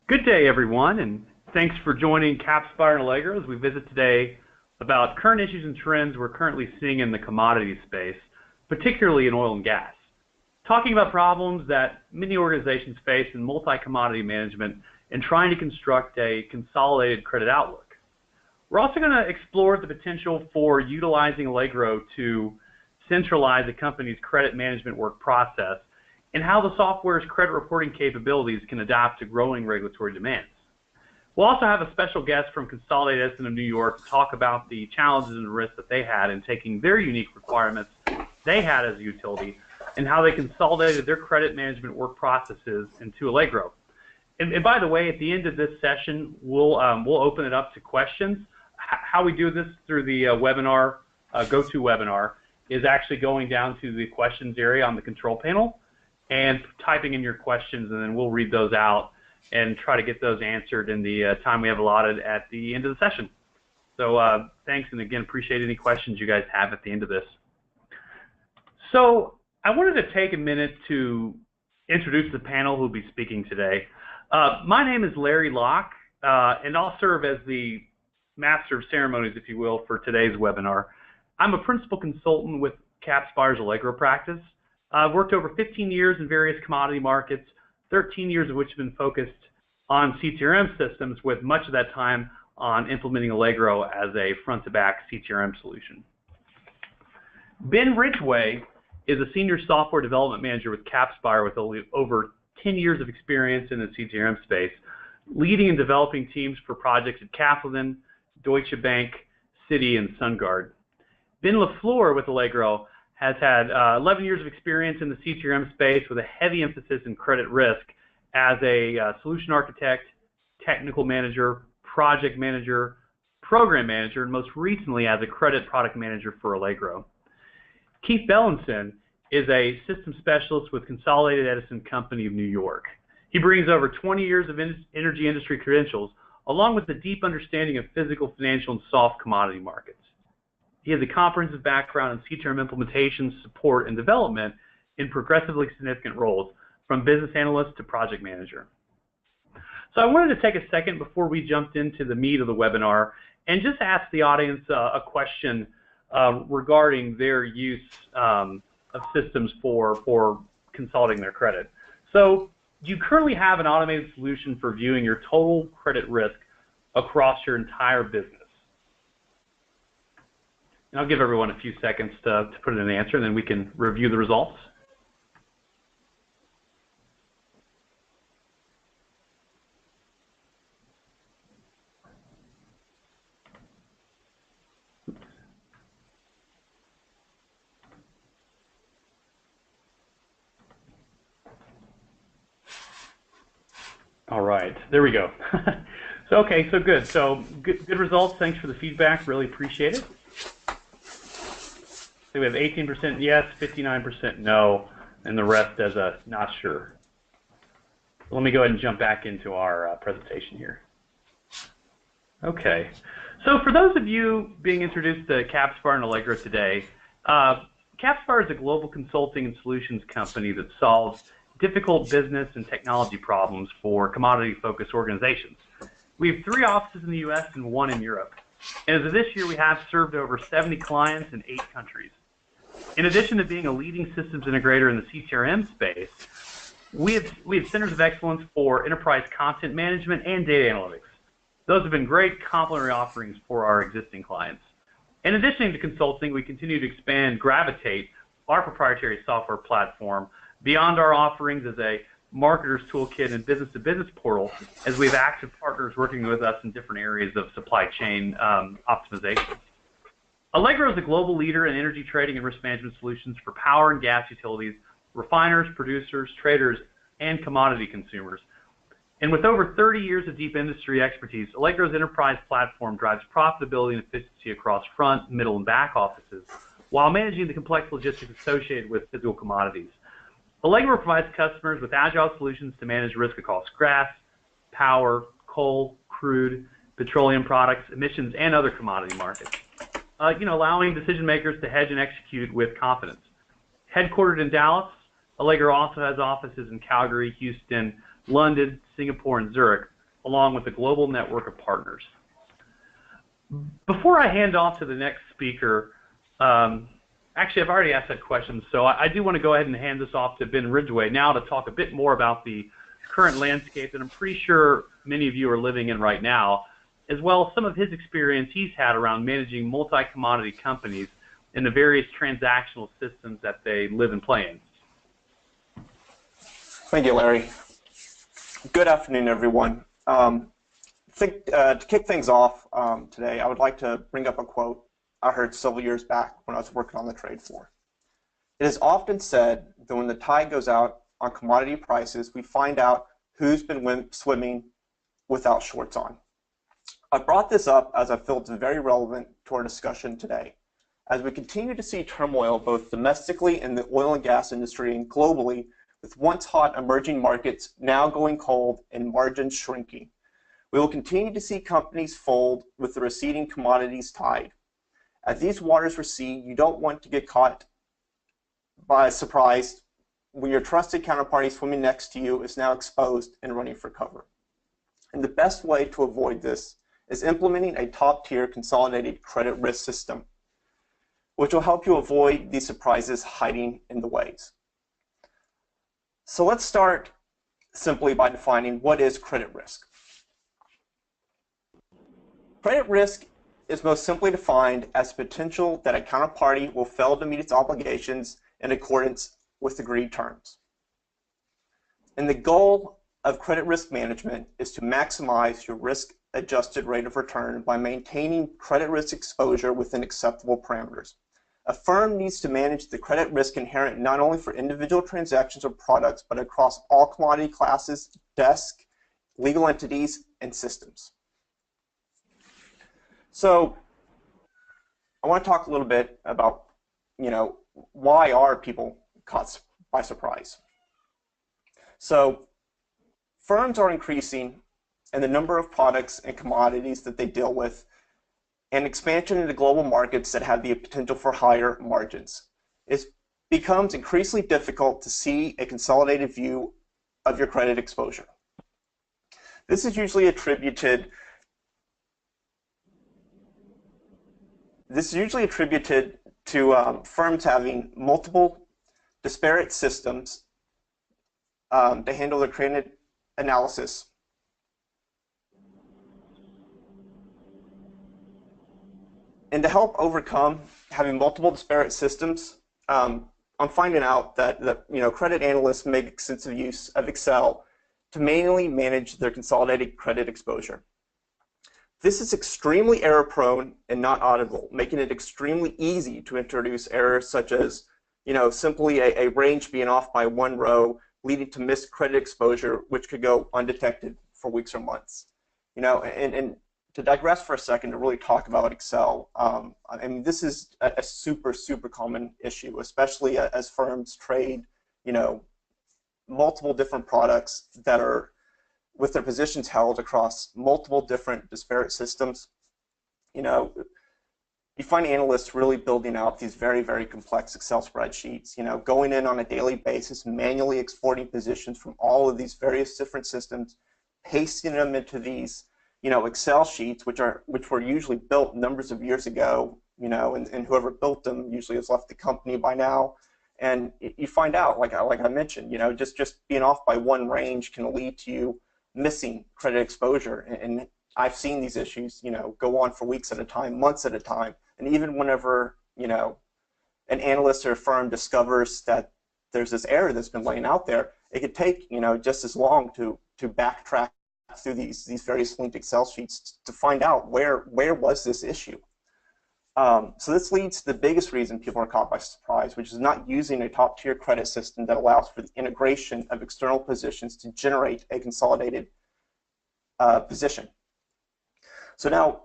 Good day, everyone, and thanks for joining Capspire and Allegro as we visit today about current issues and trends we're currently seeing in the commodity space, particularly in oil and gas. Talking about problems that many organizations face in multi-commodity management and trying to construct a consolidated credit outlook. We're also going to explore the potential for utilizing Allegro to centralize a company's credit management work process and how the software's credit reporting capabilities can adapt to growing regulatory demands. We'll also have a special guest from Consolidating Edison of New York to talk about the challenges and risks that they had in taking their unique requirements they had as a utility and how they consolidated their credit management work processes into Allegro. And by the way, at the end of this session, we'll open it up to questions. How we do this through the webinar, GoToWebinar, is actually going down to the questions area on the control panel and typing in your questions, and then we'll read those out and try to get those answered in the time we have allotted at the end of the session. So thanks, and again, appreciate any questions you guys have at the end of this. So I wanted to take a minute to introduce the panel who will be speaking today. My name is Larry Locke, and I'll serve as the master of ceremonies, if you will, for today's webinar. I'm a principal consultant with Capspire's Allegro practice. I've worked over 15 years in various commodity markets, 13 years of which have been focused on CTRM systems, with much of that time on implementing Allegro as a front-to-back CTRM solution. Ben Ridgway is a senior software development manager with Capspire with over 10 years of experience in the CTRM space, leading and developing teams for projects at Kaplan, Deutsche Bank, Citi, and SunGard. Ben LaFleur with Allegro has had 11 years of experience in the CTRM space with a heavy emphasis in credit risk as a solution architect, technical manager, project manager, program manager, and most recently as a credit product manager for Allegro. Keith Bellinson is a system specialist with Consolidated Edison Company of New York. He brings over 20 years of energy industry credentials, along with a deep understanding of physical, financial, and soft commodity markets. He has a comprehensive background in CTRM implementation, support, and development in progressively significant roles, from business analyst to project manager. So I wanted to take a second before we jumped into the meat of the webinar and just ask the audience a question regarding their use of systems for consolidating their credit. So do you currently have an automated solution for viewing your total credit risk across your entire business? And I'll give everyone a few seconds to put in an answer, and then we can review the results. All right, there we go. So okay, so good. So good results. Thanks for the feedback. Really appreciate it. So we have 18% yes, 59% no, and the rest as a not sure. So let me go ahead and jump back into our presentation here. Okay, so for those of you being introduced to Capspire and Allegro today, Capspire is a global consulting and solutions company that solves difficult business and technology problems for commodity-focused organizations. We have 3 offices in the U.S. and 1 in Europe. And as of this year, we have served over 70 clients in 8 countries. In addition to being a leading systems integrator in the CTRM space, we have centers of excellence for enterprise content management and data analytics. Those have been great complementary offerings for our existing clients. In addition to consulting, we continue to expand Gravitate, our proprietary software platform, beyond our offerings as a marketer's toolkit and business-to-business portal, as we have active partners working with us in different areas of supply chain optimization. Allegro is a global leader in energy trading and risk management solutions for power and gas utilities, refiners, producers, traders, and commodity consumers. And with over 30 years of deep industry expertise, Allegro's enterprise platform drives profitability and efficiency across front, middle, and back offices, while managing the complex logistics associated with physical commodities. Allegro provides customers with agile solutions to manage risk across gas, power, coal, crude, petroleum products, emissions, and other commodity markets, allowing decision makers to hedge and execute with confidence. Headquartered in Dallas, Allegro also has offices in Calgary, Houston, London, Singapore, and Zurich, along with a global network of partners. Before I hand off to the next speaker, actually I've already asked that question, so I do want to go ahead and hand this off to Ben Ridgway now to talk a bit more about the current landscape that I'm pretty sure many of you are living in right now, as well as some of his experience he's had around managing multi-commodity companies and the various transactional systems that they live and play in. Thank you, Larry. Good afternoon, everyone. To kick things off today, I would like to bring up a quote I heard several years back when I was working on the trade floor. It is often said that when the tide goes out on commodity prices, we find out who's been swimming without shorts on. I brought this up as I feel it's very relevant to our discussion today. As we continue to see turmoil both domestically in the oil and gas industry and globally, with once hot emerging markets now going cold and margins shrinking, we will continue to see companies fold with the receding commodities tide. As these waters recede, you don't want to get caught by surprise when your trusted counterparty swimming next to you is now exposed and running for cover. And the best way to avoid this is implementing a top-tier consolidated credit risk system, which will help you avoid these surprises hiding in the waves. So let's start simply by defining what is credit risk. Credit risk is most simply defined as the potential that a counterparty will fail to meet its obligations in accordance with agreed terms. And the goal of credit risk management is to maximize your risk-adjusted rate of return by maintaining credit risk exposure within acceptable parameters. A firm needs to manage the credit risk inherent not only for individual transactions or products, but across all commodity classes, desks, legal entities, and systems. So I want to talk a little bit about, why are people caught by surprise? So firms are increasing in the number of products and commodities that they deal with, and expansion into global markets that have the potential for higher margins. It becomes increasingly difficult to see a consolidated view of your credit exposure. This is usually attributed to firms having multiple disparate systems to handle their credit analysis. And to help overcome having multiple disparate systems, I'm finding out that credit analysts make extensive use of Excel to manually manage their consolidated credit exposure. This is extremely error-prone and not audible, making it extremely easy to introduce errors such as, simply a range being off by one row, leading to missed credit exposure, which could go undetected for weeks or months. And to digress for a second to really talk about Excel, this is a super, super common issue, especially as firms trade, multiple different products that are with their positions held across multiple different disparate systems. You find analysts really building out these very, very complex Excel spreadsheets, going in on a daily basis, manually exporting positions from all of these various different systems, pasting them into these Excel sheets, which were usually built numbers of years ago, and whoever built them usually has left the company by now. And you find out, like I mentioned, just being off by one range can lead to you missing credit exposure. And I've seen these issues, go on for weeks at a time, months at a time. And even whenever, an analyst or a firm discovers that there's this error that's been laying out there, it could take, just as long to backtrack through these various linked Excel sheets to find out where was this issue. So this leads to the biggest reason people are caught by surprise, which is not using a top-tier credit system that allows for the integration of external positions to generate a consolidated position. So now,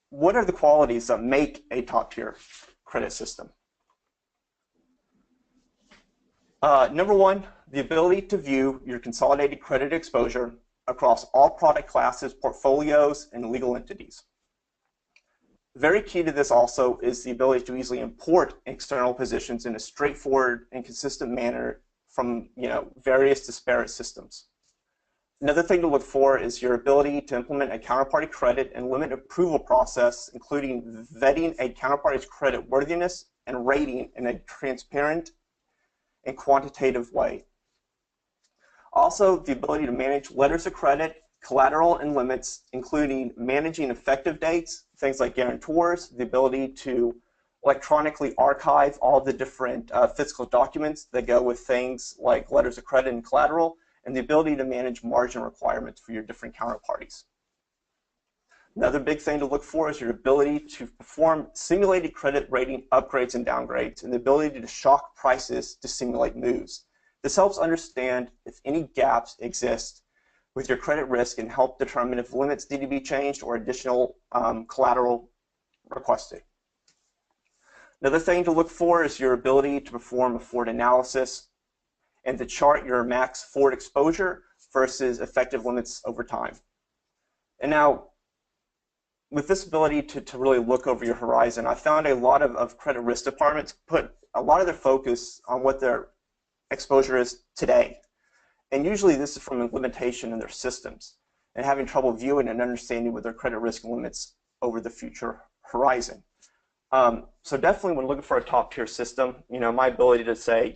what are the qualities that make a top-tier credit system? Number one, the ability to view your consolidated credit exposure across all product classes, portfolios, and legal entities. Very key to this also is the ability to easily import external positions in a straightforward and consistent manner from various disparate systems. Another thing to look for is your ability to implement a counterparty credit and limit approval process, including vetting a counterparty's credit worthiness and rating in a transparent and quantitative way. Also, the ability to manage letters of credit, collateral, and limits, including managing effective dates, things like guarantors, the ability to electronically archive all the different physical documents that go with things like letters of credit and collateral, and the ability to manage margin requirements for your different counterparties. Another big thing to look for is your ability to perform simulated credit rating upgrades and downgrades, and the ability to shock prices to simulate moves. This helps understand if any gaps exist with your credit risk and help determine if limits need to be changed or additional collateral requested. Another thing to look for is your ability to perform a forward analysis and to chart your max forward exposure versus effective limits over time. And now, with this ability to really look over your horizon, I found a lot of credit risk departments put a lot of their focus on what their exposure is today. And usually this is from a limitation in their systems and having trouble viewing and understanding what their credit risk limits over the future horizon. So definitely when looking for a top tier system, my ability to say,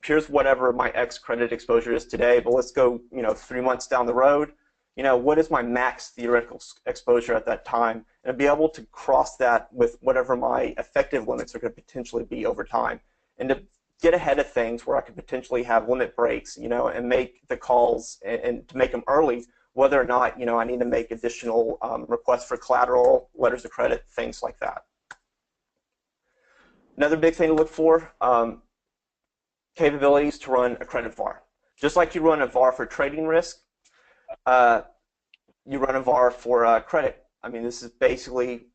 here's whatever my X credit exposure is today, but let's go, 3 months down the road, what is my max theoretical exposure at that time, and be able to cross that with whatever my effective limits are going to potentially be over time, and to get ahead of things where I could potentially have limit breaks, and make the calls and to make them early, whether or not, I need to make additional requests for collateral, letters of credit, things like that. Another big thing to look for, capabilities to run a credit VAR. Just like you run a VAR for trading risk, you run a VAR for credit. I mean, this is basically,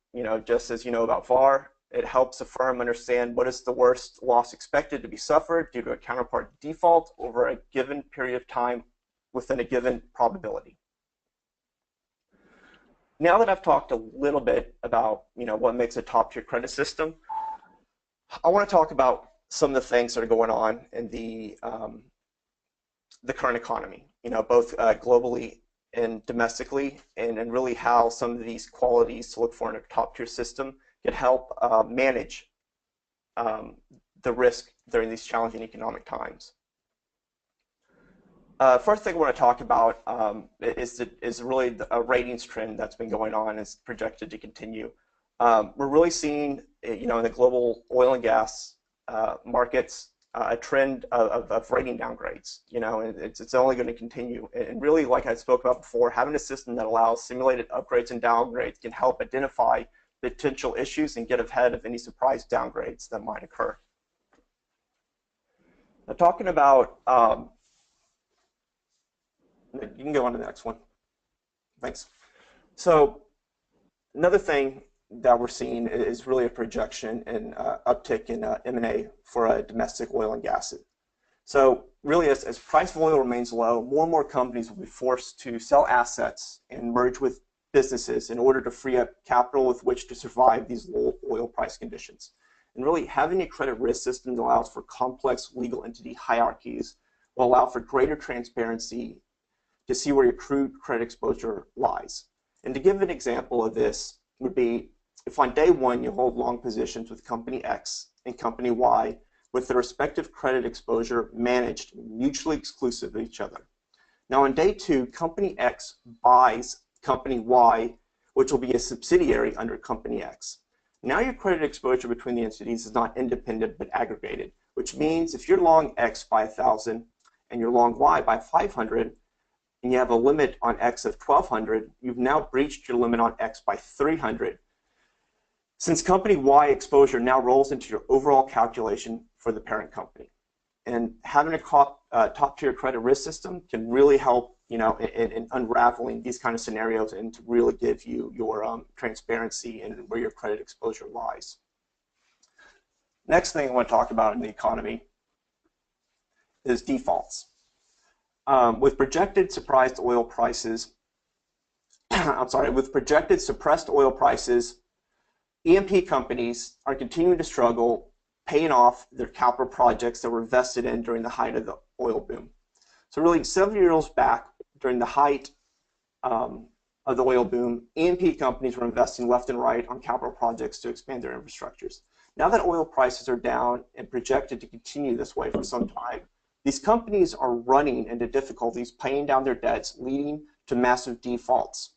just as you know about VAR, it helps a firm understand what is the worst loss expected to be suffered due to a counterparty default over a given period of time within a given probability. Now that I've talked a little bit about, what makes a top-tier credit system, I want to talk about some of the things that are going on in the current economy, both globally and domestically, and really how some of these qualities to look for in a top-tier system can help manage the risk during these challenging economic times. First thing I want to talk about is really a ratings trend that's been going on and is projected to continue. We're really seeing, in the global oil and gas markets, a trend of rating downgrades, and it's only going to continue. And really, like I spoke about before, having a system that allows simulated upgrades and downgrades can help identify potential issues and get ahead of any surprise downgrades that might occur. Now, talking about, you can go on to the next one. Thanks. So another thing that we're seeing is really a projection and uptick in M&A for domestic oil and gas. So really, as price of oil remains low, more and more companies will be forced to sell assets and merge with businesses in order to free up capital with which to survive these low oil price conditions. And really, having a credit risk system that allows for complex legal entity hierarchies will allow for greater transparency to see where your crude credit exposure lies. And to give an example of this would be if on day one you hold long positions with company X and company Y with their respective credit exposure managed mutually exclusive of each other. Now on day two, company X buys company Y, which will be a subsidiary under company X. Now your credit exposure between the entities is not independent but aggregated, which means if you're long X by 1,000 and you're long Y by 500, and you have a limit on X of 1,200, you've now breached your limit on X by 300. Since company Y exposure now rolls into your overall calculation for the parent company. And having a top-tier credit risk system can really help, in unraveling these kind of scenarios and to really give you your transparency and where your credit exposure lies. Next thing I want to talk about in the economy is defaults. With projected suppressed oil prices, E&P companies are continuing to struggle paying off their capital projects that were invested in during the height of the oil boom. So really, several years back, during the height of the oil boom, E&P companies were investing left and right on capital projects to expand their infrastructures. Now that oil prices are down and projected to continue this way for some time, these companies are running into difficulties paying down their debts, leading to massive defaults.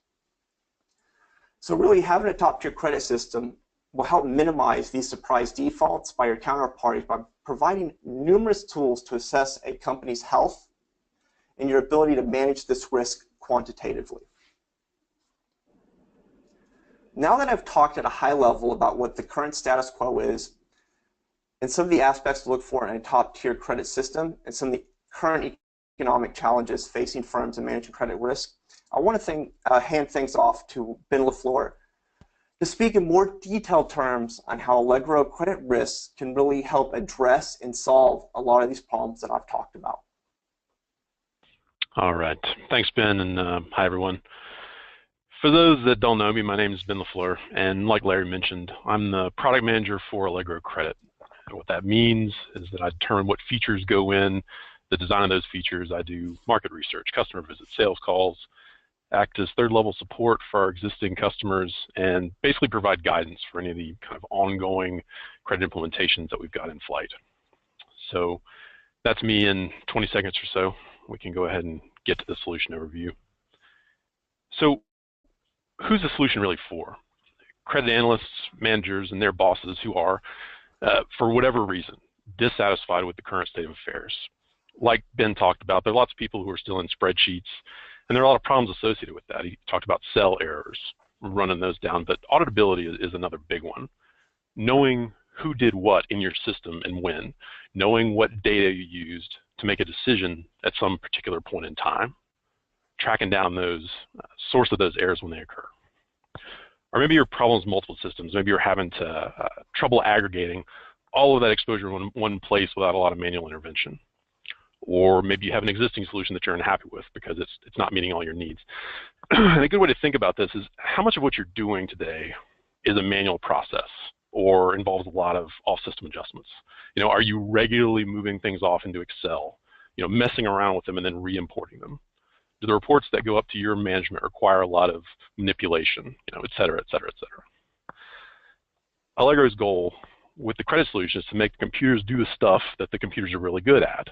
So really having a top-tier credit system will help minimize these surprise defaults by your counterparties by providing numerous tools to assess a company's health and your ability to manage this risk quantitatively. Now that I've talked at a high level about what the current status quo is and some of the aspects to look for in a top-tier credit system and some of the current economic challenges facing firms in managing credit risk, I want to hand things off to Ben LaFleur to speak in more detailed terms on how Allegro credit risk can really help address and solve a lot of these problems that I've talked about. All right. Thanks, Ben, and hi, everyone. For those that don't know me, my name is Ben LaFleur, and like Larry mentioned, I'm the product manager for Allegro Credit. And what that means is that I determine what features go in the design of those features. I do market research, customer visits, sales calls, act as third-level support for our existing customers, and basically provide guidance for any of the kind of ongoing credit implementations that we've got in flight. So that's me in 20 seconds or so. We can go ahead and get to the solution overview. So who's the solution really for? Credit analysts, managers, and their bosses who are, for whatever reason, dissatisfied with the current state of affairs. Like Ben talked about, there are lots of people who are still in spreadsheets, and there are a lot of problems associated with that. He talked about cell errors, running those down, but auditability is another big one. Knowing who did what in your system and when, knowing what data you used to make a decision at some particular point in time, tracking down those source of those errors when they occur. Or maybe your problem is multiple systems. Maybe you're having trouble aggregating all of that exposure in one place without a lot of manual intervention. Or maybe you have an existing solution that you're unhappy with because it's not meeting all your needs. And a good way to think about this is how much of what you're doing today is a manual process or involves a lot of off-system adjustments. You know, are you regularly moving things off into Excel, you know, messing around with them and then re-importing them? Do the reports that go up to your management require a lot of manipulation, you know, et cetera, et cetera, et cetera? Allegro's goal with the credit solution is to make the computers do the stuff that the computers are really good at,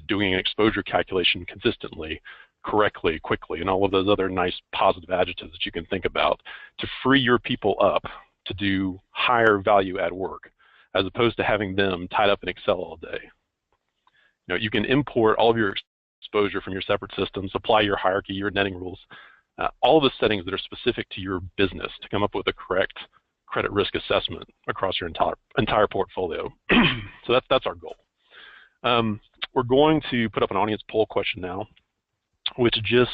doing an exposure calculation consistently, correctly, quickly, and all of those other nice positive adjectives that you can think about to free your people up to do higher value add work, as opposed to having them tied up in Excel all day. You know, you can import all of your exposure from your separate systems, apply your hierarchy, your netting rules, all of the settings that are specific to your business to come up with the correct credit risk assessment across your entire portfolio. So that's our goal. We're going to put up an audience poll question now, which just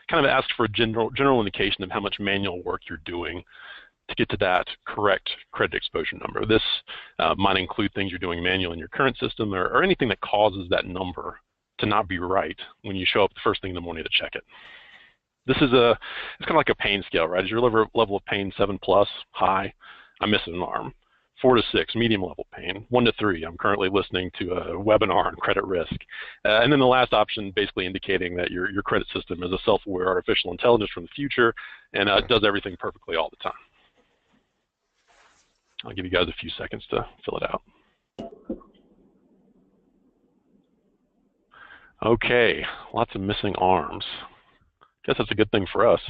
kind of asks for a general indication of how much manual work you're doing to get to that correct credit exposure number. This might include things you're doing manually in your current system or anything that causes that number to not be right when you show up the first thing in the morning to check it. This is it's kind of like a pain scale, right? Is your level of pain 7+, high, I'm missing an arm. 4 to 6, medium level pain. 1 to 3, I'm currently listening to a webinar on credit risk. And then the last option basically indicating that your credit system is a self-aware artificial intelligence from the future and does everything perfectly all the time. I'll give you guys a few seconds to fill it out. Okay, lots of missing arms. Guess that's a good thing for us.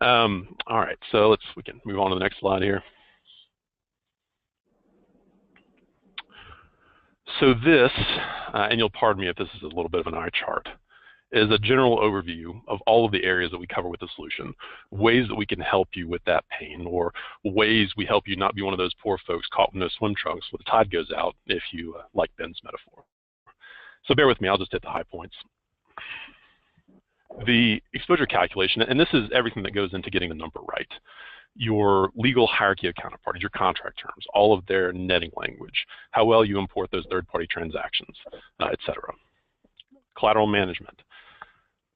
All right, so we can move on to the next slide here. So this, and you'll pardon me if this is a little bit of an eye chart, is a general overview of all of the areas that we cover with the solution, ways that we can help you with that pain, or ways we help you not be one of those poor folks caught with no swim trunks when the tide goes out, if you like Ben's metaphor. So bear with me, I'll just hit the high points. The exposure calculation, and this is everything that goes into getting the number right. Your legal hierarchy of counterparties, your contract terms, all of their netting language, how well you import those third-party transactions, et cetera. Collateral management.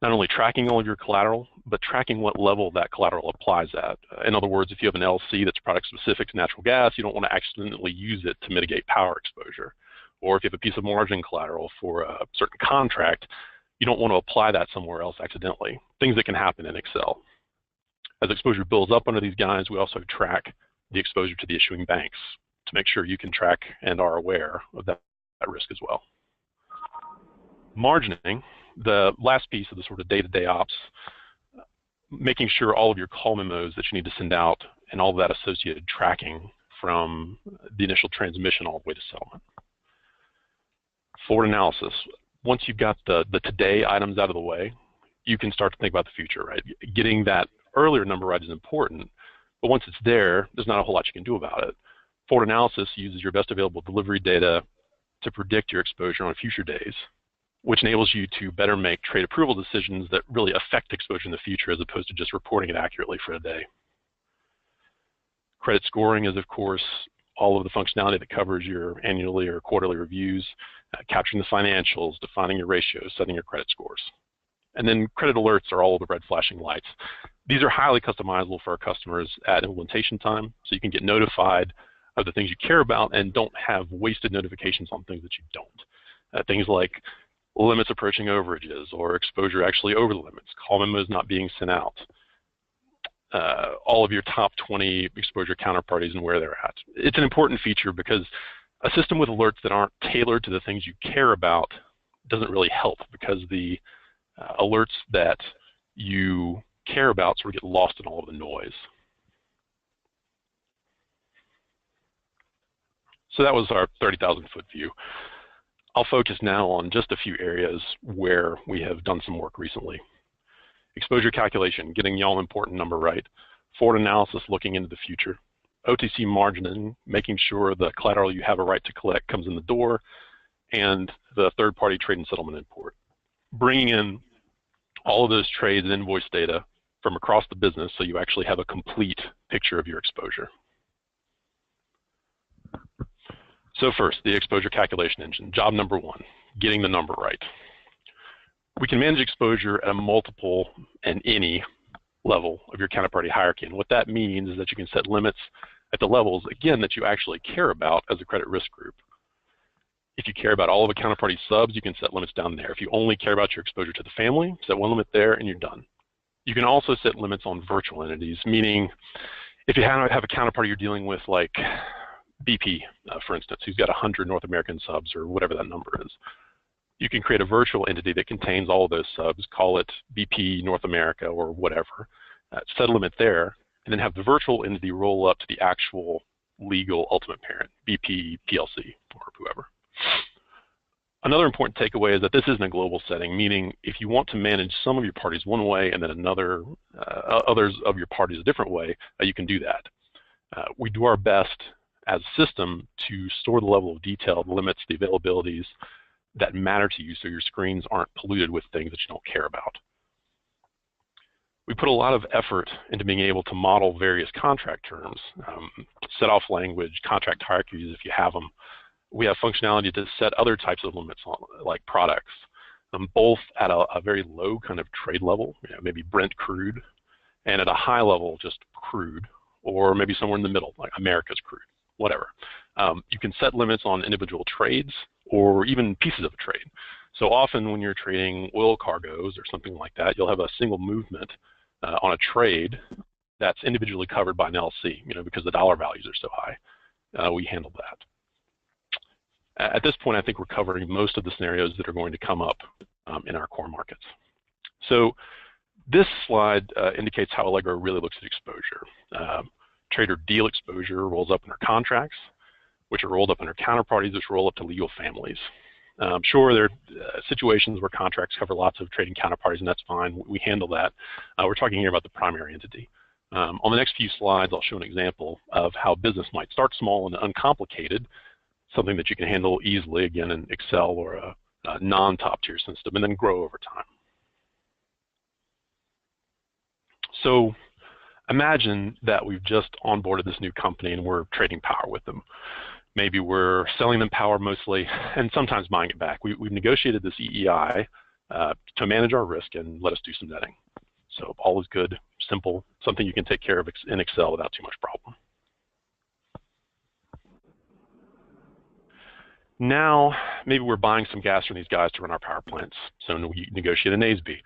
Not only tracking all of your collateral, but tracking what level that collateral applies at. In other words, if you have an LC that's product specific to natural gas, you don't want to accidentally use it to mitigate power exposure. Or if you have a piece of margin collateral for a certain contract, you don't want to apply that somewhere else accidentally, things that can happen in Excel. As exposure builds up under these guys, we also track the exposure to the issuing banks to make sure you can track and are aware of that risk as well. Margining, the last piece of the sort of day-to-day ops, making sure all of your call memos that you need to send out and all of that associated tracking from the initial transmission all the way to settlement. Forward analysis. Once you've got the today items out of the way, you can start to think about the future, right? Getting that earlier number right is important, but once it's there, there's not a whole lot you can do about it. Forward analysis uses your best available delivery data to predict your exposure on future days, which enables you to better make trade approval decisions that really affect exposure in the future as opposed to just reporting it accurately for a day. Credit scoring is, of course, all of the functionality that covers your annually or quarterly reviews, capturing the financials, defining your ratios, setting your credit scores. And then credit alerts are all of the red flashing lights. These are highly customizable for our customers at implementation time, so you can get notified of the things you care about and don't have wasted notifications on things that you don't. Things like limits approaching overages or exposure actually over the limits, call memos not being sent out, all of your top 20 exposure counterparties and where they're at. It's an important feature because a system with alerts that aren't tailored to the things you care about doesn't really help, because the alerts that you care about sort of get lost in all of the noise. So that was our 30,000-foot view. I'll focus now on just a few areas where we have done some work recently. Exposure calculation, getting the all-important number right. Forward analysis, looking into the future. OTC margining, making sure the collateral you have a right to collect comes in the door, and the third-party trade and settlement import. Bringing in all of those trades and invoice data from across the business so you actually have a complete picture of your exposure. So first, the exposure calculation engine. Job number one, getting the number right. We can manage exposure at a multiple and any level of your counterparty hierarchy. And what that means is that you can set limits at the levels, again, that you actually care about as a credit risk group. If you care about all of the counterparty subs, you can set limits down there. If you only care about your exposure to the family, set one limit there and you're done. You can also set limits on virtual entities, meaning if you have a counterparty you're dealing with, like BP, for instance, who's got 100 North American subs or whatever that number is, you can create a virtual entity that contains all of those subs, call it BP North America or whatever, set a limit there, and then have the virtual entity roll up to the actual legal ultimate parent, BP PLC or whoever. Another important takeaway is that this isn't a global setting, meaning if you want to manage some of your parties one way and then others of your parties a different way, you can do that. We do our best as a system to store the level of detail, the limits, the availabilities that matter to you so your screens aren't polluted with things that you don't care about. We put a lot of effort into being able to model various contract terms, set off language, contract hierarchies if you have them. We have functionality to set other types of limits on, like products, both at a very low kind of trade level, maybe Brent crude, and at a high level, just crude, or maybe somewhere in the middle, like America's crude, whatever. You can set limits on individual trades or even pieces of a trade. So often when you're trading oil cargoes or something like that, you'll have a single movement on a trade that's individually covered by an LC, because the dollar values are so high. We handle that. At this point, I think we're covering most of the scenarios that are going to come up in our core markets. So this slide indicates how Allegro really looks at exposure. Trader deal exposure rolls up in our contracts, which are rolled up in our counterparties, which roll up to legal families. Sure, there are situations where contracts cover lots of trading counterparties, and that's fine. We handle that. We're talking here about the primary entity. On the next few slides, I'll show an example of how business might start small and uncomplicated, something that you can handle easily, again, in Excel or a non-top tier system, and then grow over time. So imagine that we've just onboarded this new company and we're trading power with them. Maybe we're selling them power mostly and sometimes buying it back. We've negotiated this EEI to manage our risk and let us do some netting. So all is good, simple, something you can take care of in Excel without too much problem. Now, maybe we're buying some gas from these guys to run our power plants. So we negotiate a NASB.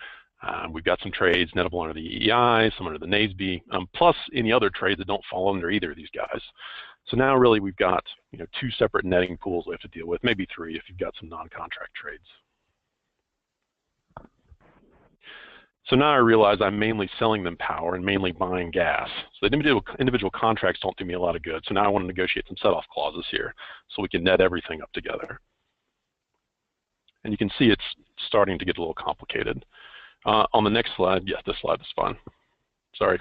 We've got some trades nettable under the EEI, some under the NASB, plus any other trades that don't fall under either of these guys. So now really we've got two separate netting pools we have to deal with, maybe three if you've got some non-contract trades. So now I realize I'm mainly selling them power and mainly buying gas. So the individual contracts don't do me a lot of good. So now I want to negotiate some set-off clauses here so we can net everything up together. And you can see it's starting to get a little complicated. On the next slide, yes, this slide is fine. Sorry,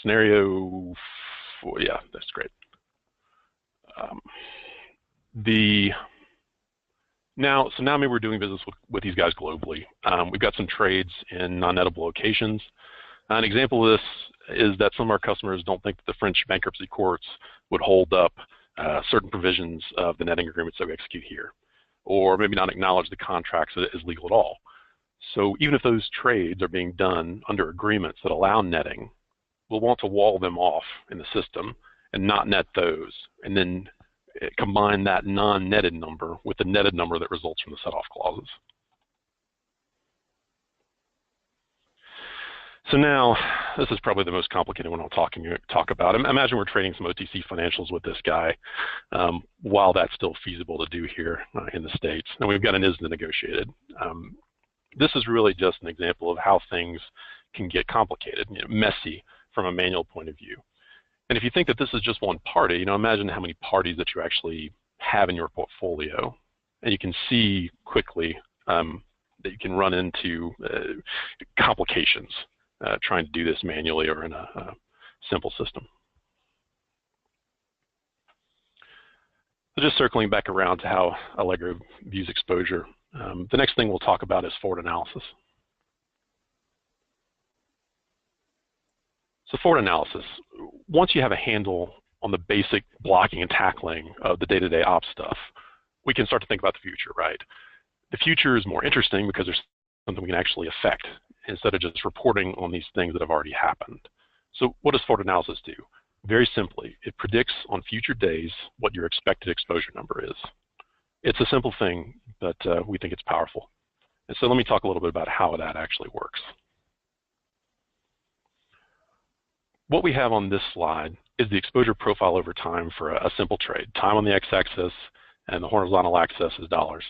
scenario 4, yeah, that's great. Now maybe we're doing business with these guys globally. We've got some trades in non-nettable locations. An example of this is that some of our customers don't think that the French bankruptcy courts would hold up certain provisions of the netting agreements that we execute here, or maybe not acknowledge the contracts as legal at all. So even if those trades are being done under agreements that allow netting, we'll want to wall them off in the system and not net those, and then combine that non-netted number with the netted number that results from the set-off clauses. So now, this is probably the most complicated one I'll talk about. Imagine we're trading some OTC financials with this guy while that's still feasible to do here in the States. And we've got an ISDA negotiated. This is really just an example of how things can get complicated, messy from a manual point of view. And if you think that this is just one party, imagine how many parties that you actually have in your portfolio. And you can see quickly that you can run into complications trying to do this manually or in a simple system. So just circling back around to how Allegro views exposure, the next thing we'll talk about is forward analysis. So forward analysis, once you have a handle on the basic blocking and tackling of the day-to-day ops stuff, we can start to think about the future, right? The future is more interesting because there's something we can actually affect instead of just reporting on these things that have already happened. So what does forward analysis do? Very simply, it predicts on future days what your expected exposure number is. It's a simple thing, but we think it's powerful. And so let me talk a little bit about how that actually works. What we have on this slide is the exposure profile over time for a simple trade. Time on the x-axis and the horizontal axis is dollars.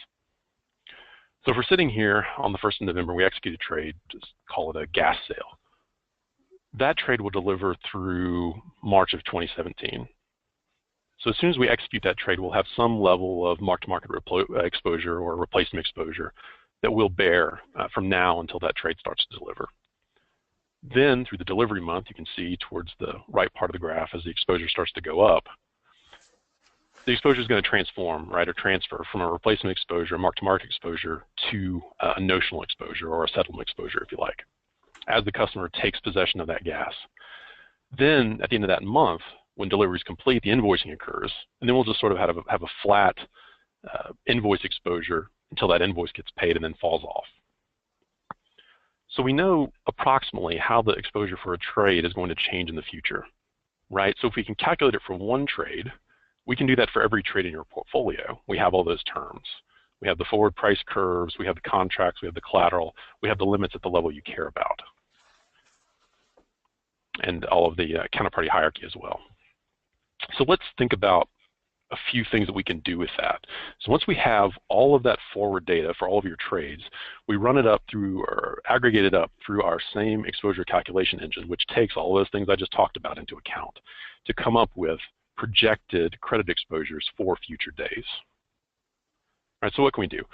So if we're sitting here on the 1st of November, we execute a trade, just call it a gas sale. That trade will deliver through March of 2017. So as soon as we execute that trade, we'll have some level of mark-to-market exposure or replacement exposure that we'll bear from now until that trade starts to deliver. Then through the delivery month, you can see towards the right part of the graph as the exposure starts to go up, the exposure is going to transform, right, or transfer from a replacement exposure, mark-to-market exposure, to a notional exposure or a settlement exposure, if you like, as the customer takes possession of that gas. Then at the end of that month, when delivery is complete, the invoicing occurs, and then we'll just sort of have a flat invoice exposure until that invoice gets paid and then falls off. So we know approximately how the exposure for a trade is going to change in the future, right? So if we can calculate it for one trade, we can do that for every trade in your portfolio. We have all those terms. We have the forward price curves, we have the contracts, we have the collateral, we have the limits at the level you care about, and all of the counterparty hierarchy as well. So let's think about a few things that we can do with that. So once we have all of that forward data for all of your trades, we run it up through, or aggregate it up through our same exposure calculation engine, which takes all those things I just talked about into account to come up with projected credit exposures for future days. All right, so what can we do?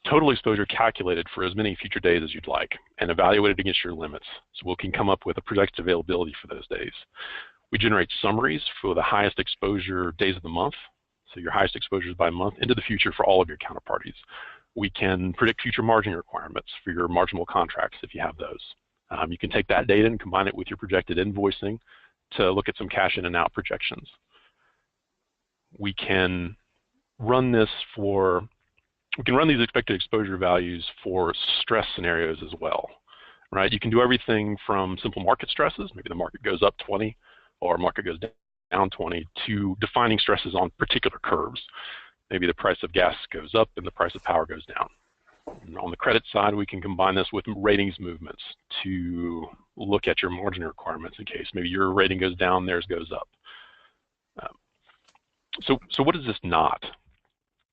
Total exposure calculated for as many future days as you'd like and evaluated against your limits. So we can come up with a projected availability for those days. We generate summaries for the highest exposure days of the month, so your highest exposures by month, into the future for all of your counterparties. We can predict future margin requirements for your marginal contracts if you have those. You can take that data and combine it with your projected invoicing to look at some cash in and out projections. We can run these expected exposure values for stress scenarios as well, right? You can do everything from simple market stresses, maybe the market goes up 20 or market goes down 20, to defining stresses on particular curves. Maybe the price of gas goes up and the price of power goes down. And on the credit side, we can combine this with ratings movements to look at your margin requirements in case maybe your rating goes down, theirs goes up. So what is this not?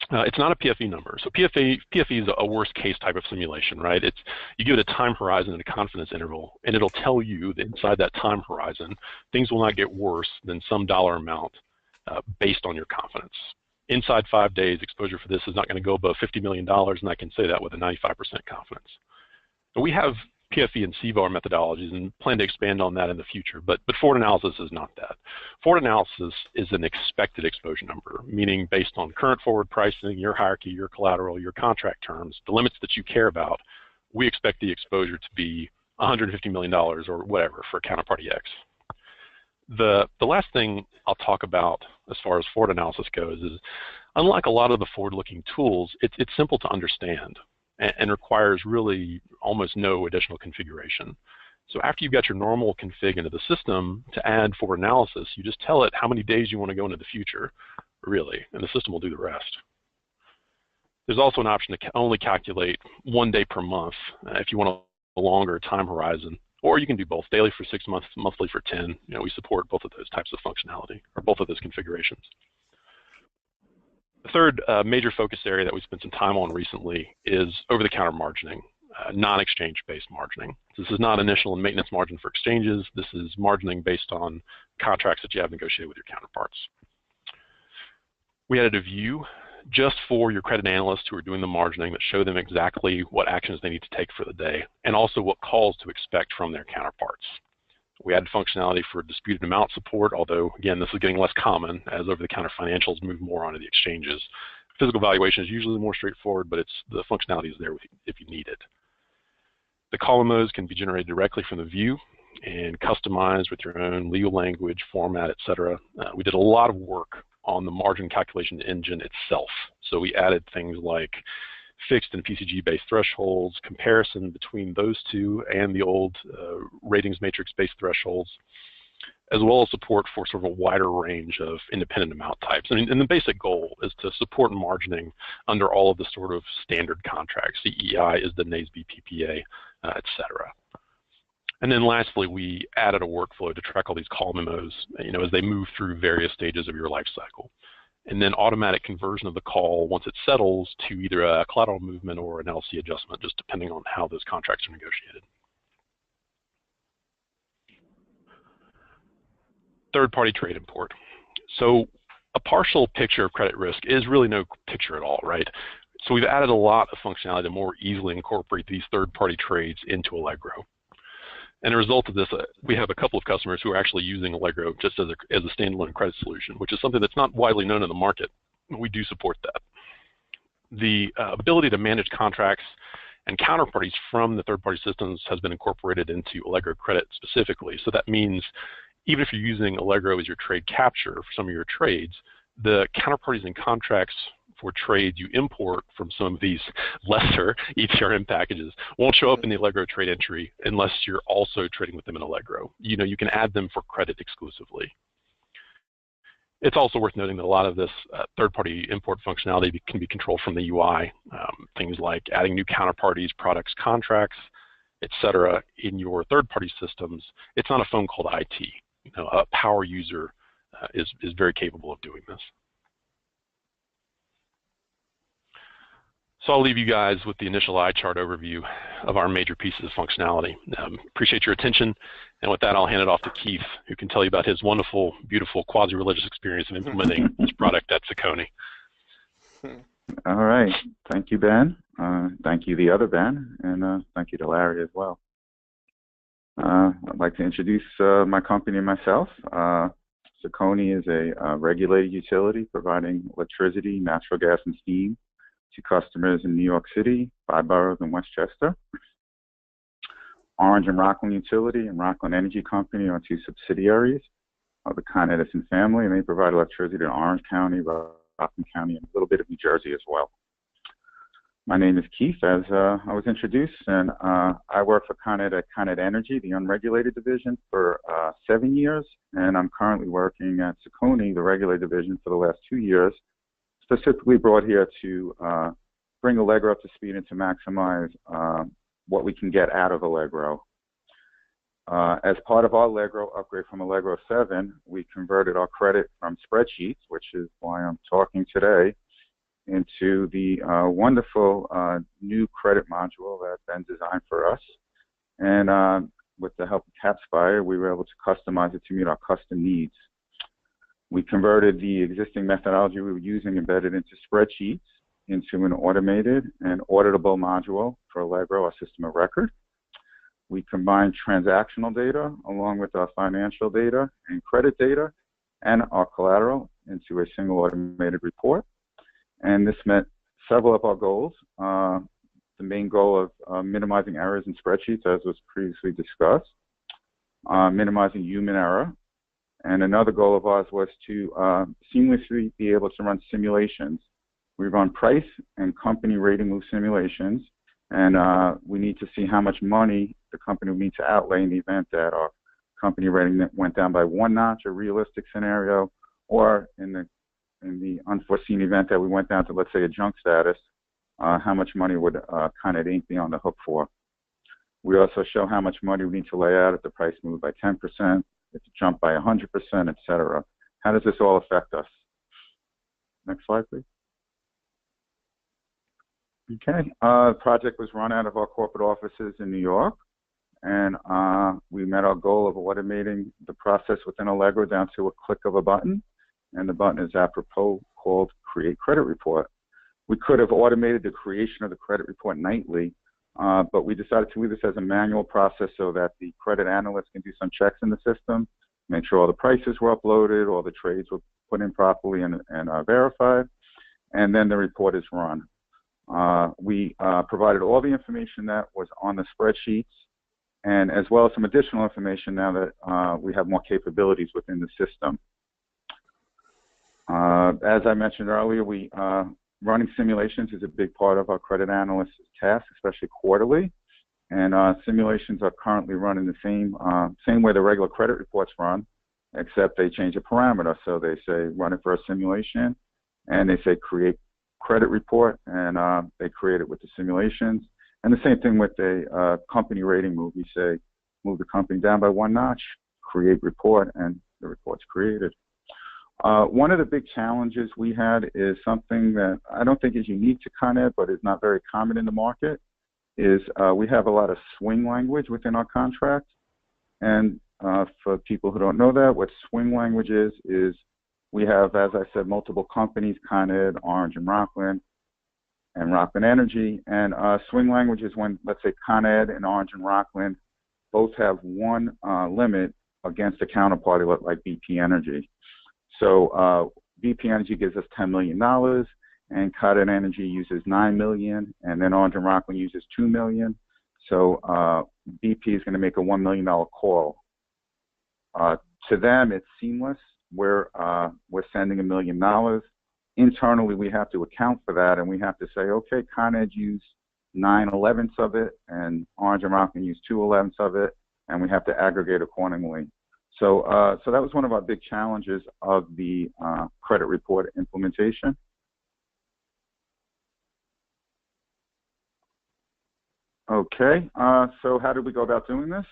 It's not a PFE number. So PFE is a worst case type of simulation, right? You give it a time horizon and a confidence interval, and it'll tell you that inside that time horizon, things will not get worse than some dollar amount based on your confidence. Inside 5 days, exposure for this is not going to go above $50 million, and I can say that with a 95% confidence. And we have PFE and CVAR methodologies and plan to expand on that in the future, but forward analysis is not that. Forward analysis is an expected exposure number, meaning based on current forward pricing, your hierarchy, your collateral, your contract terms, the limits that you care about, we expect the exposure to be $150 million or whatever for counterparty X. The last thing I'll talk about as far as forward analysis goes is, unlike a lot of the forward-looking tools, it's simple to understand and requires really almost no additional configuration. So after you've got your normal config into the system, to add forward analysis, you just tell it how many days you want to go into the future, really, and the system will do the rest. There's also an option to only calculate 1 day per month if you want a longer time horizon, or you can do both, daily for 6 months, monthly for 10. We support both of those types of functionality, or both of those configurations. The third major focus area that we spent some time on recently is over-the-counter margining, non-exchange-based margining. This is not initial and maintenance margin for exchanges. This is margining based on contracts that you have negotiated with your counterparts. We added a view just for your credit analysts who are doing the margining that show them exactly what actions they need to take for the day, and also what calls to expect from their counterparts. We added functionality for disputed amount support, although, again, this is getting less common as over-the-counter financials move more onto the exchanges. Physical valuation is usually more straightforward, but the functionality is there if you need it. The column modes can be generated directly from the view and customized with your own legal language, format, etc. We did a lot of work on the margin calculation engine itself. So we added things like fixed and PCG-based thresholds, comparison between those two and the old ratings matrix-based thresholds, as well as support for sort of a wider range of independent amount types. And the basic goal is to support margining under all of the sort of standard contracts. CEI is the NASB PPA, et cetera. And then lastly, we added a workflow to track all these call memos, as they move through various stages of your life cycle. And then automatic conversion of the call once it settles to either a collateral movement or an LC adjustment, just depending on how those contracts are negotiated. Third-party trade import. So a partial picture of credit risk is really no picture at all, right? So we've added a lot of functionality to more easily incorporate these third-party trades into Allegro. And as a result of this, we have a couple of customers who are actually using Allegro just as a standalone credit solution, which is something that's not widely known in the market. We do support that. The ability to manage contracts and counterparties from the third-party systems has been incorporated into Allegro Credit specifically. So that means even if you're using Allegro as your trade capture for some of your trades, the counterparties and contracts for trades you import from some of these lesser ETRM packages won't show up in the Allegro trade entry unless you're also trading with them in Allegro. You can add them for credit exclusively. It's also worth noting that a lot of this third-party import functionality can be controlled from the UI. Things like adding new counterparties, products, contracts, etc. in your third-party systems. It's not a phone call to IT. A power user is very capable of doing this. So I'll leave you guys with the initial eye chart overview of our major pieces of functionality. Appreciate your attention, and with that I'll hand it off to Keith, who can tell you about his wonderful, beautiful, quasi-religious experience of implementing this product at Saccone. All right, thank you, Ben. Thank you, the other Ben, and thank you to Larry as well. I'd like to introduce my company and myself. Saccone is a regulated utility providing electricity, natural gas, and steam to customers in New York City, 5 boroughs, and Westchester. Orange and Rockland Utility and Rockland Energy Company are 2 subsidiaries of the Edison family, and they provide electricity to Orange County, Rockland County, and a little bit of New Jersey as well. My name is Keith, as I was introduced, and I work for Con Ed at Con Ed Energy, the unregulated division, for 7 years, and I'm currently working at Saccone, the regulated division, for the last 2 years, specifically brought here to bring Allegro up to speed and to maximize what we can get out of Allegro. As part of our Allegro upgrade from Allegro 7, we converted our credit from spreadsheets, which is why I'm talking today, into the wonderful new credit module that's been designed for us. And with the help of CapSpire, we were able to customize it to meet our custom needs. We converted the existing methodology we were using embedded into spreadsheets into an automated and auditable module for Allegro, our system of record. We combined transactional data along with our financial data and credit data and our collateral into a single automated report. And this met several of our goals. The main goal of minimizing errors in spreadsheets, as was previously discussed, minimizing human error. And another goal of ours was to seamlessly be able to run simulations. We run price and company rating move simulations, and we need to see how much money the company would need to outlay in the event that our company rating went down by one notch, a realistic scenario, or in the unforeseen event that we went down to, let's say, a junk status, how much money would Con Ed Inc. be on the hook for. We also show how much money we need to lay out if the price moved by 10%, if it jumped by 100%, et cetera. How does this all affect us? Next slide, please. Okay, the project was run out of our corporate offices in New York, and we met our goal of automating the process within Allegro down to a click of a button, and the button is apropos called Create Credit Report. We could have automated the creation of the credit report nightly, but we decided to leave this as a manual process so that the credit analyst can do some checks in the system, make sure all the prices were uploaded, all the trades were put in properly and verified, and then the report is run. We provided all the information that was on the spreadsheets, and as well as some additional information now that we have more capabilities within the system. As I mentioned earlier, running simulations is a big part of our credit analyst's task, especially quarterly. And simulations are currently run in the same way the regular credit reports run, except they change a parameter. So they say run it for a simulation, and they say create credit report, and they create it with the simulations. And the same thing with a company rating move. We say move the company down by one notch, create report, and the report's created. One of the big challenges we had is something that I don't think is unique to Con Ed, but is not very common in the market, is we have a lot of swing language within our contract. And for people who don't know that, what swing language is we have, as I said, multiple companies, Con Ed, Orange and Rockland Energy. And swing language is when, let's say, Con Ed and Orange and Rockland both have one limit against a counterparty like BP Energy. So BP Energy gives us $10 million, and Con Ed Energy uses $9 million, and then Orange and Rockland uses $2 million. So BP is going to make a $1 million call. To them, it's seamless. We're sending $1 million. Internally, we have to account for that, and we have to say, okay, Con Ed used 9/11ths of it, and Orange and Rockland used 2/11ths of it, and we have to aggregate accordingly. So that was one of our big challenges of the credit report implementation. Okay, so how did we go about doing this?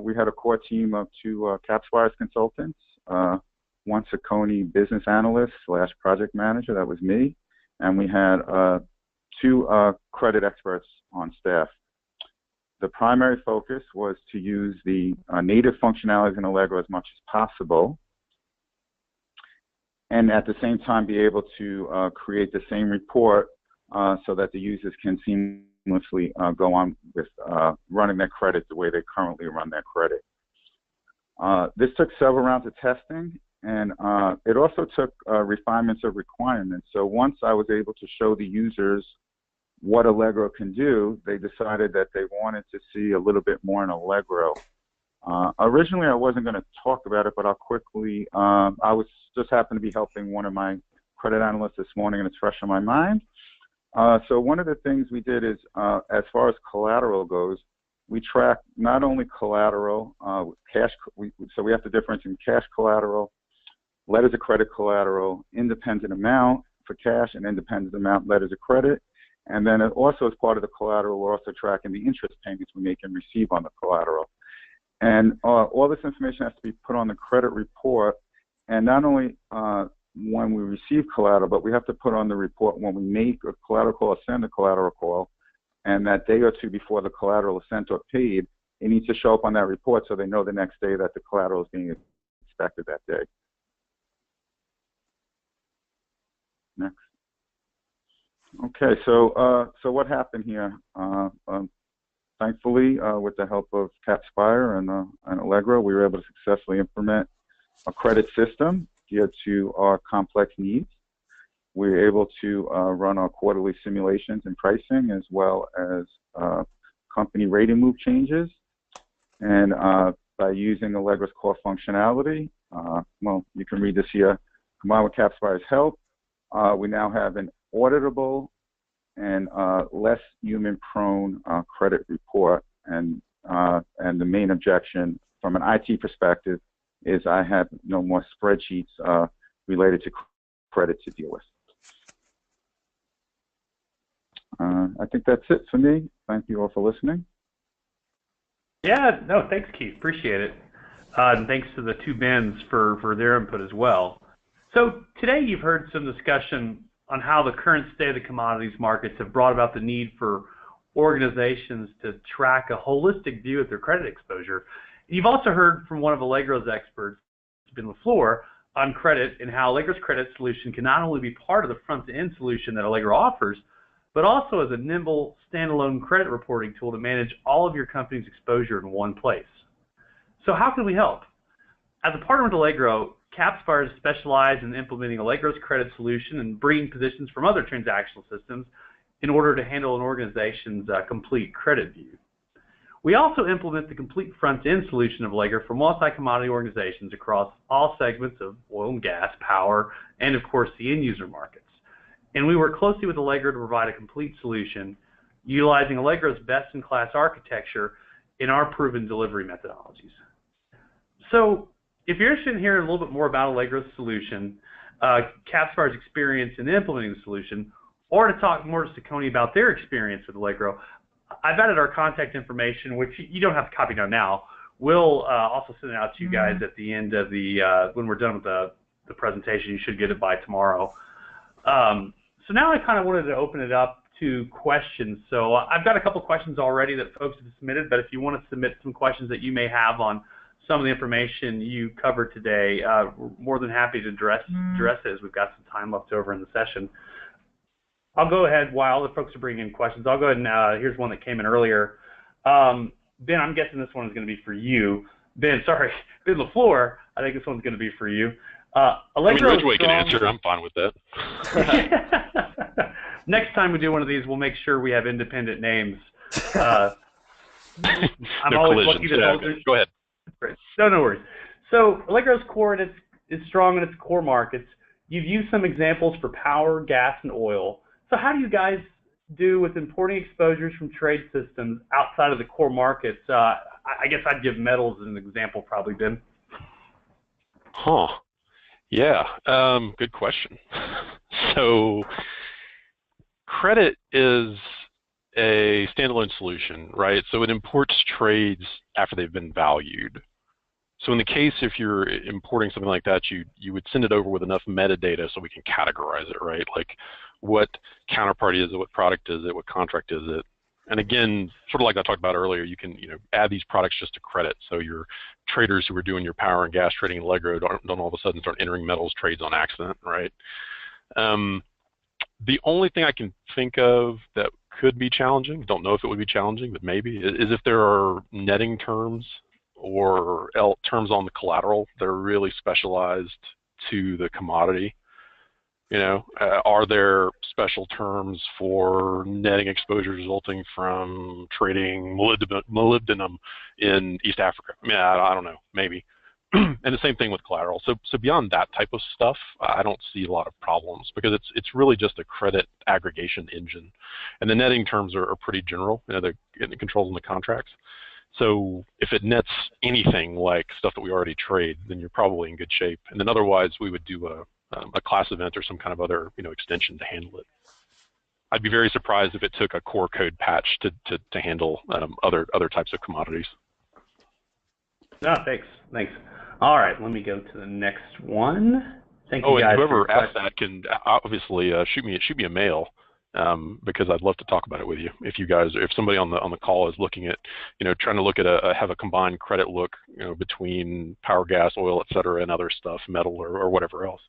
We had a core team of two CapSpire's consultants, one Saccone business analyst / project manager, that was me, and we had two credit experts on staff. The primary focus was to use the native functionalities in Allegro as much as possible, and at the same time be able to create the same report so that the users can seamlessly go on with running their credit the way they currently run their credit. This took several rounds of testing, and it also took refinements of requirements. So once I was able to show the users what Allegro can do, they decided that they wanted to see a little bit more in Allegro. Originally, I wasn't going to talk about it, but I'll quickly, I was just happened to be helping one of my credit analysts this morning, and it's fresh on my mind. So one of the things we did is, as far as collateral goes, we track not only collateral, cash, so we have to differentiate in cash collateral, letters of credit collateral, independent amount, for cash and independent amount letters of credit. And then also as part of the collateral, we're also tracking the interest payments we make and receive on the collateral. And all this information has to be put on the credit report. And not only when we receive collateral, but we have to put on the report when we make a collateral call or send a collateral call. And that day or two before the collateral is sent or paid, it needs to show up on that report so they know the next day that the collateral is being expected that day. Next. Okay, so what happened here? Thankfully, with the help of CapSpire and Allegro, we were able to successfully implement a credit system geared to our complex needs. We were able to run our quarterly simulations and pricing, as well as company rating move changes. And by using Allegro's core functionality, well, you can read this here, combined with CapSpire's help, we now have an auditable and less human-prone credit report. And the main objection from an IT perspective is I have no more spreadsheets related to credit to deal with. I think that's it for me. Thank you all for listening. Yeah, no, thanks, Keith. Appreciate it. And thanks to the two Bens for their input as well. So today you've heard some discussion on how the current state of the commodities markets have brought about the need for organizations to track a holistic view of their credit exposure. You've also heard from one of Allegro's experts, Ben LaFleur, on credit and how Allegro's credit solution can not only be part of the front-to-end solution that Allegro offers, but also as a nimble, standalone credit reporting tool to manage all of your company's exposure in one place. So how can we help? As a partner with Allegro, CapSpire is specialized in implementing Allegro's credit solution and bringing positions from other transactional systems in order to handle an organization's complete credit view. We also implement the complete front-end solution of Allegro for multi-commodity organizations across all segments of oil and gas, power, and of course the end-user markets. And we work closely with Allegro to provide a complete solution utilizing Allegro's best-in-class architecture in our proven delivery methodologies. So if you're interested in hearing a little bit more about Allegro's solution, CapSpire's experience in implementing the solution, or to talk more to Saccone about their experience with Allegro, I've added our contact information, which you don't have to copy down now. We'll also send it out to you guys at the end of the, when we're done with the presentation. You should get it by tomorrow. So now I kind of wanted to open it up to questions. So I've got a couple questions already that folks have submitted, but if you want to submit some questions that you may have on some of the information you covered today, we're more than happy to address it as we've got some time left over in the session. I'll go ahead while the folks are bringing in questions. I'll go ahead and here's one that came in earlier. Ben, I'm guessing this one is going to be for you. Ben LaFleur, I think this one's going to be for you. Allegro Ridgeway can answer. I'm fine with that. Next time we do one of these, we'll make sure we have independent names. I'm always lucky to hold it. Go ahead. No worries. So Allegro's core is strong in its core markets. You've used some examples for power, gas, and oil. So how do you guys do with importing exposures from trade systems outside of the core markets? I guess I'd give metals as an example, probably, Ben. Huh. Yeah, good question. So credit is a standalone solution, right? So it imports trades after they've been valued. So in the case if you're importing something like that, you would send it over with enough metadata so we can categorize it, right? Like what counterparty is it, what product is it, what contract is it? And again, sort of like I talked about earlier, you can add these products just to credit. So your traders who are doing your power and gas trading in Allegro don't all of a sudden start entering metals trades on accident, right? The only thing I can think of that could be challenging, don't know if it would be challenging, but maybe, is if there are netting terms or terms on the collateral that are really specialized to the commodity. Are there special terms for netting exposure resulting from trading molybdenum in East Africa? I mean, I don't know, maybe. And the same thing with collateral. So beyond that type of stuff, I don't see a lot of problems because it's really just a credit aggregation engine, and the netting terms are pretty general. The controls in the contracts. So if it nets anything like stuff that we already trade, then you're probably in good shape. And then otherwise, we would do a class event or some kind of other extension to handle it. I'd be very surprised if it took a core code patch to handle other types of commodities. No, thanks. All right, let me go to the next one. Thank you and guys. Whoever asked that can obviously shoot me a mail, because I'd love to talk about it with you. If somebody on the call is looking at, trying to look at have a combined credit look, between power, gas, oil, et cetera, and other stuff, metal or whatever else.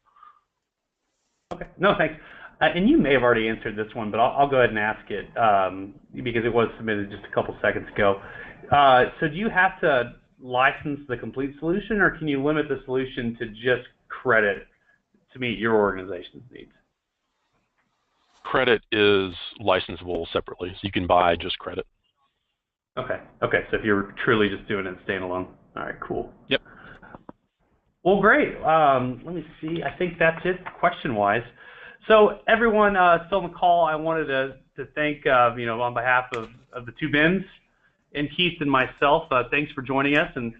Okay. No, thanks. And you may have already answered this one, but I'll go ahead and ask it because it was submitted just a couple seconds ago. So do you have to license the complete solution, or can you limit the solution to just credit to meet your organization's needs? Credit is licensable separately, so you can buy just credit. Okay. So if you're truly just doing it standalone. All right, cool. Yep. Well, great. Let me see. I think that's it question-wise. So everyone still on the call, I wanted to thank, on behalf of the two Bens and Keith and myself, thanks for joining us. And,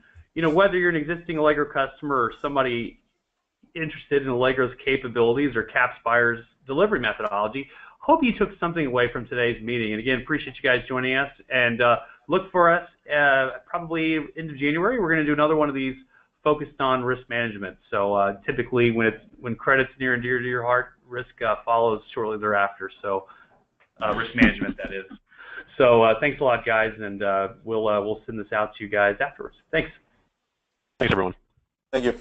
whether you're an existing Allegro customer or somebody interested in Allegro's capabilities or CapSpire's delivery methodology, hope you took something away from today's meeting. And again, appreciate you guys joining us. And look for us probably end of January. We're going to do another one of these focused on risk management. So typically when credit's near and dear to your heart, risk follows shortly thereafter. So risk management, that is. So thanks a lot, guys, and we'll send this out to you guys afterwards. Thanks. Thanks, everyone. Thank you.